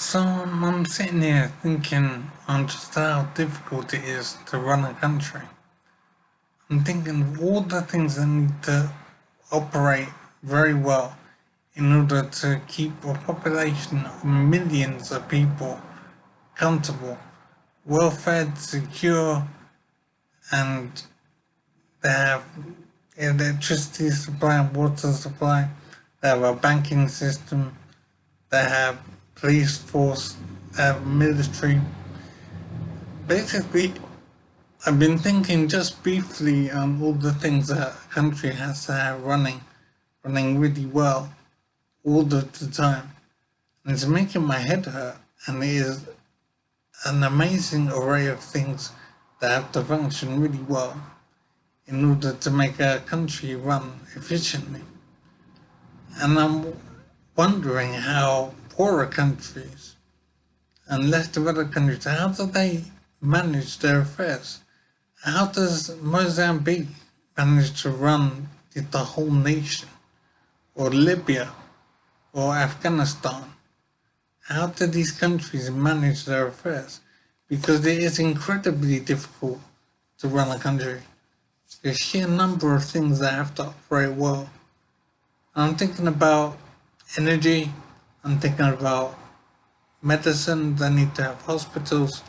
So I'm sitting here thinking on just how difficult it is to run a country. I'm thinking of all the things that need to operate very well in order to keep a population of millions of people comfortable, well fed, secure, and they have electricity supply and water supply, they have a banking system, they have police force, they have military. Basically, I've been thinking just briefly on all the things that a country has to have running really well all the time. And it's making my head hurt, and it is an amazing array of things that have to function really well in order to make a country run efficiently. And I'm wondering how poorer countries and less developed countries, how do they manage their affairs? How does Mozambique manage to run the whole nation? Or Libya? Or Afghanistan? How do these countries manage their affairs? Because it is incredibly difficult to run a country. There's a sheer number of things that have to operate well. I'm thinking about energy, I'm thinking about medicine, they need to have hospitals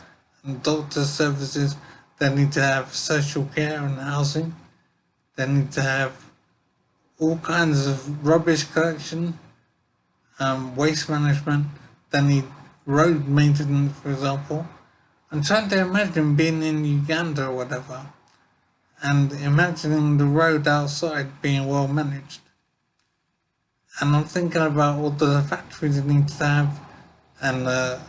and doctor services, they need to have social care and housing, they need to have all kinds of rubbish collection, waste management, they need road maintenance, for example. I'm trying to imagine being in Uganda or whatever, and imagining the road outside being well managed. And I'm thinking about all the factories it needs to have, and the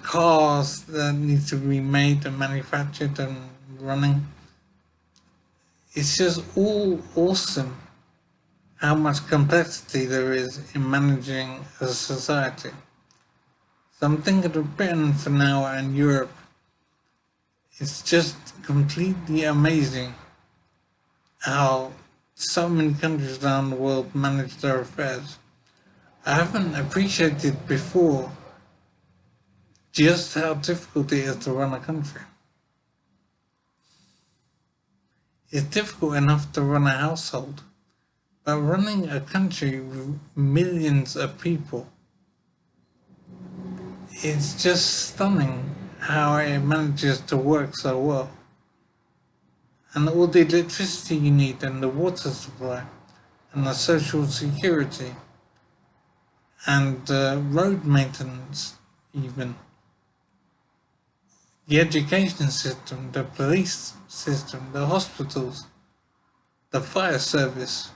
cars that need to be made and manufactured and running. It's just all awesome how much complexity there is in managing a society. So I'm thinking of Britain for now and Europe. It's just completely amazing how so many countries around the world manage their affairs. I haven't appreciated before just how difficult it is to run a country. It's difficult enough to run a household, but running a country with millions of people, it's just stunning how it manages to work so well. And all the electricity you need, and the water supply, and the social security, and road maintenance, even the education system, the police system, the hospitals, the fire service.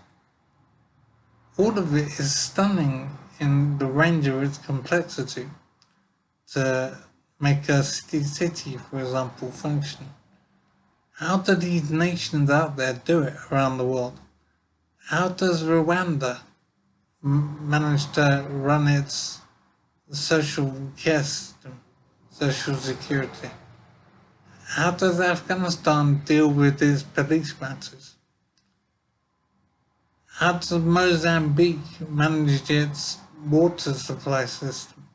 All of it is stunning in the range of its complexity to make a city, for example, function. How do these nations out there do it around the world? How does Rwanda manage to run its social care system, social security? How does Afghanistan deal with its police matters? How does Mozambique manage its water supply system?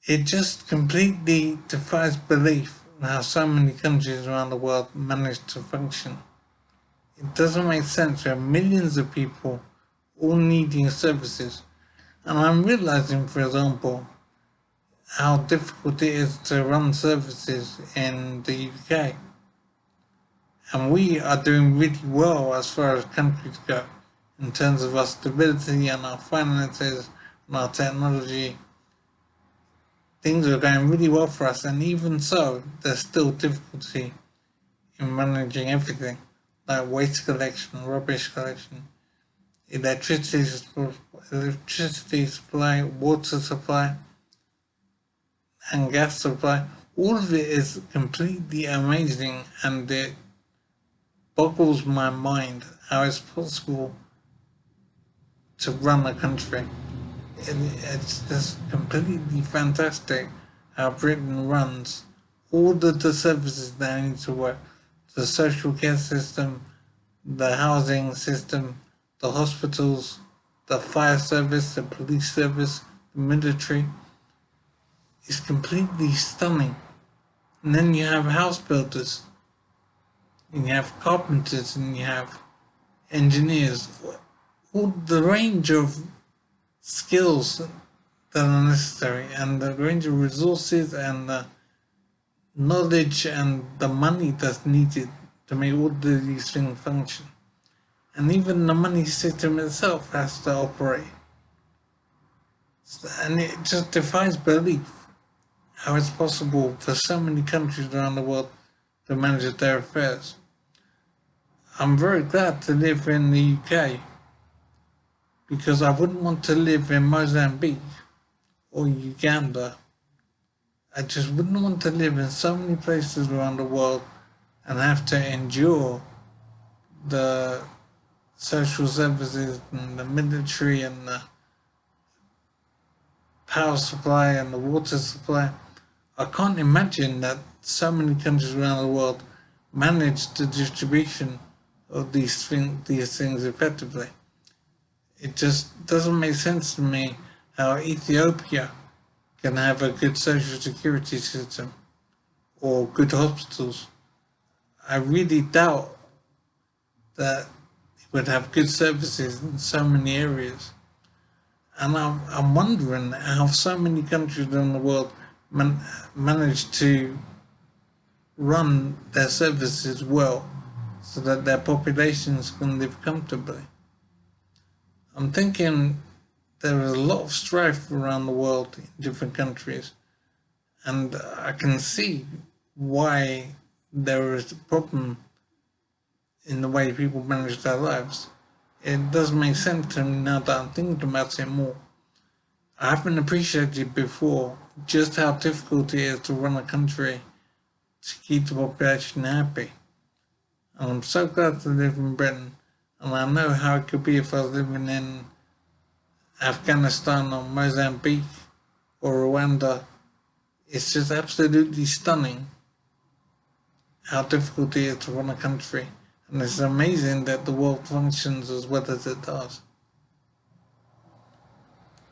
It just completely defies belief how so many countries around the world manage to function. It doesn't make sense. We have millions of people all needing services. And I'm realizing, for example, how difficult it is to run services in the UK. And we are doing really well as far as countries go in terms of our stability and our finances and our technology. Things are going really well for us, and even so, there's still difficulty in managing everything, like waste collection, rubbish collection, electricity supply, water supply, and gas supply. All of it is completely amazing, and it boggles my mind how it's possible to run a country. It's just completely fantastic how Britain runs all the services that need to work. The social care system, the housing system, the hospitals, the fire service, the police service, the military is completely stunning. And then you have house builders, and you have carpenters, and you have engineers. All the range of skills that are necessary, and the range of resources, and the knowledge, and the money that's needed to make all of these things function. And even the money system itself has to operate. And it just defies belief how it's possible for so many countries around the world to manage their affairs. I'm very glad to live in the UK because I wouldn't want to live in Mozambique or Uganda. I just wouldn't want to live in so many places around the world and have to endure the social services and the military and the power supply and the water supply. I can't imagine that so many countries around the world manage the distribution of these things effectively. It just doesn't make sense to me how Ethiopia can have a good social security system or good hospitals. I really doubt that it would have good services in so many areas. And I'm wondering how so many countries around the world manage to run their services well so that their populations can live comfortably. I'm thinking there is a lot of strife around the world in different countries, and I can see why there is a problem in the way people manage their lives. It does make sense to me now that I'm thinking about it more. I haven't appreciated before just how difficult it is to run a country to keep the population happy. And I'm so glad to live in Britain, and I know how it could be if I was living in Afghanistan or Mozambique or Rwanda. It's just absolutely stunning how difficult it is to run a country. And it's amazing that the world functions as well as it does.